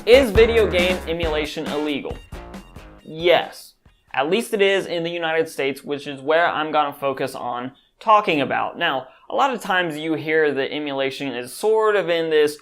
Is video game emulation illegal? Yes. At least it is in the United States, which is where I'm going to focus on talking about. Now, a lot of times you hear that emulation is sort of in this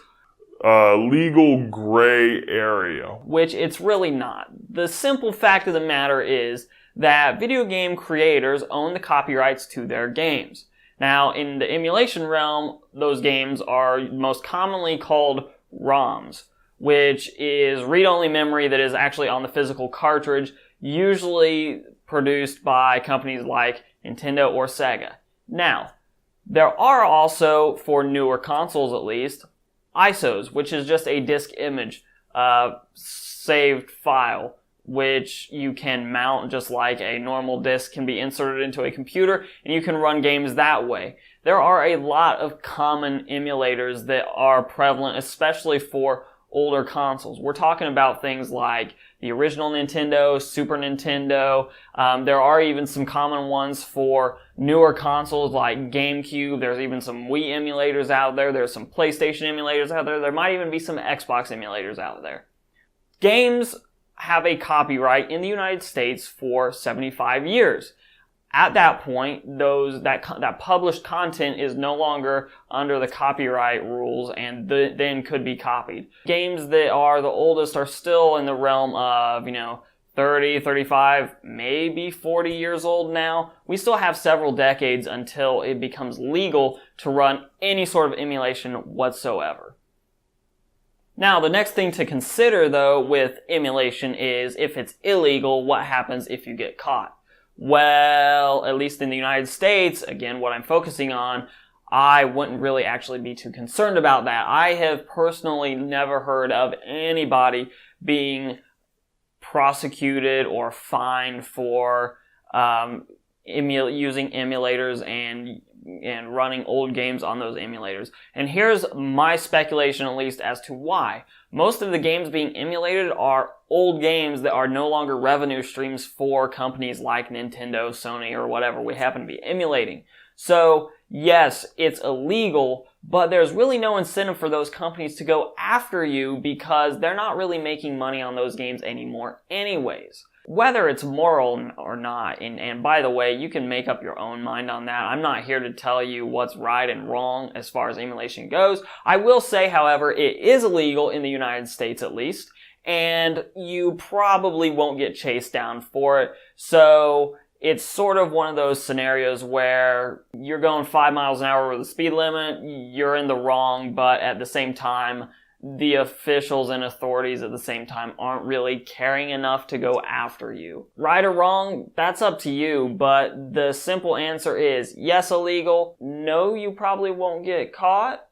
legal gray area, which it's really not. The simple fact of the matter is that video game creators own the copyrights to their games. Now, in the emulation realm, those games are most commonly called ROMs, which is read-only memory that is actually on the physical cartridge, usually produced by companies like Nintendo or Sega. Now, there are also, for newer consoles at least, ISOs, which is just a disk image saved file, which you can mount just like a normal disk can be inserted into a computer, and you can run games that way. There are a lot of common emulators that are prevalent, especially for older consoles. We're talking about things like the original Nintendo, Super Nintendo. There are even some common ones for newer consoles like GameCube. There's even some Wii emulators out there. There's some PlayStation emulators out there. There might even be some Xbox emulators out there. Games have a copyright in the United States for 75 years. At that point, that published content is no longer under the copyright rules and then could be copied. Games that are the oldest are still in the realm of, 30, 35, maybe 40 years old now. We still have several decades until it becomes legal to run any sort of emulation whatsoever. Now, the next thing to consider, though, with emulation is if it's illegal, what happens if you get caught? Well, at least in the United States, again, what I'm focusing on, I wouldn't really actually be too concerned about that. I have personally never heard of anybody being prosecuted or fined for using emulators and running old games on those emulators. And here's my speculation, at least, as to why. Most of the games being emulated are old games that are no longer revenue streams for companies like Nintendo, Sony, or whatever we happen to be emulating. So, yes, it's illegal, but there's really no incentive for those companies to go after you because they're not really making money on those games anymore anyways. Whether it's moral or not, and by the way, you can make up your own mind on that. I'm not here to tell you what's right and wrong as far as emulation goes. I will say, however, it is illegal in the United States at least, and you probably won't get chased down for it. So it's sort of one of those scenarios where you're going 5 miles an hour over the speed limit, you're in the wrong, but at the same time, the officials and authorities at the same time aren't really caring enough to go after you. Right or wrong, that's up to you, but the simple answer is yes, illegal. No, you probably won't get caught.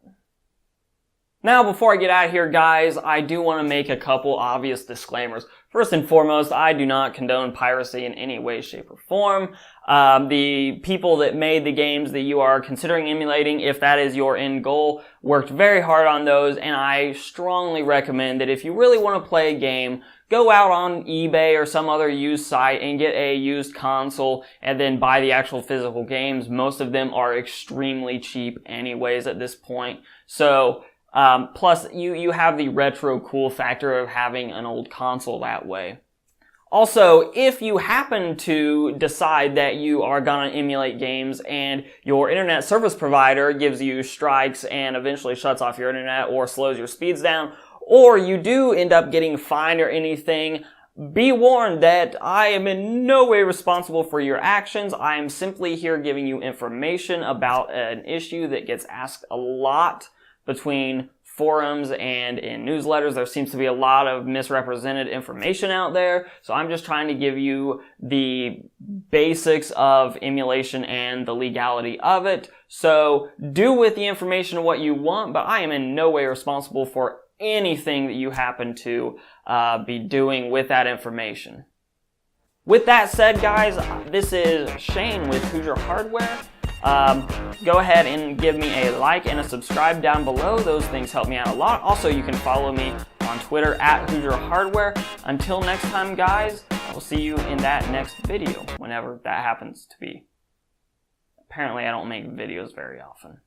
Now, before I get out of here, guys, I do want to make a couple obvious disclaimers. First and foremost, I do not condone piracy in any way, shape, or form. The people that made the games that you are considering emulating, if that is your end goal, worked very hard on those, and I strongly recommend that if you really want to play a game, go out on eBay or some other used site and get a used console and then buy the actual physical games. Most of them are extremely cheap anyways at this point. So, plus you have the retro cool factor of having an old console that way. Also, if you happen to decide that you are gonna emulate games and your internet service provider gives you strikes and eventually shuts off your internet or slows your speeds down, or you do end up getting fined or anything, be warned that I am in no way responsible for your actions. I am simply here giving you information about an issue that gets asked a lot between forums and in newsletters. There seems to be a lot of misrepresented information out there. So I'm just trying to give you the basics of emulation and the legality of it. So do with the information what you want, but I am in no way responsible for anything that you happen to be doing with that information. With that said, guys, this is Shane with Hoosier Hardware. Go ahead and give me a like and a subscribe down below. Those things help me out a lot. Also, you can follow me on Twitter at Hoosier Hardware. Until next time, guys, I will see you in that next video, whenever that happens to be. apparently I don't make videos very often.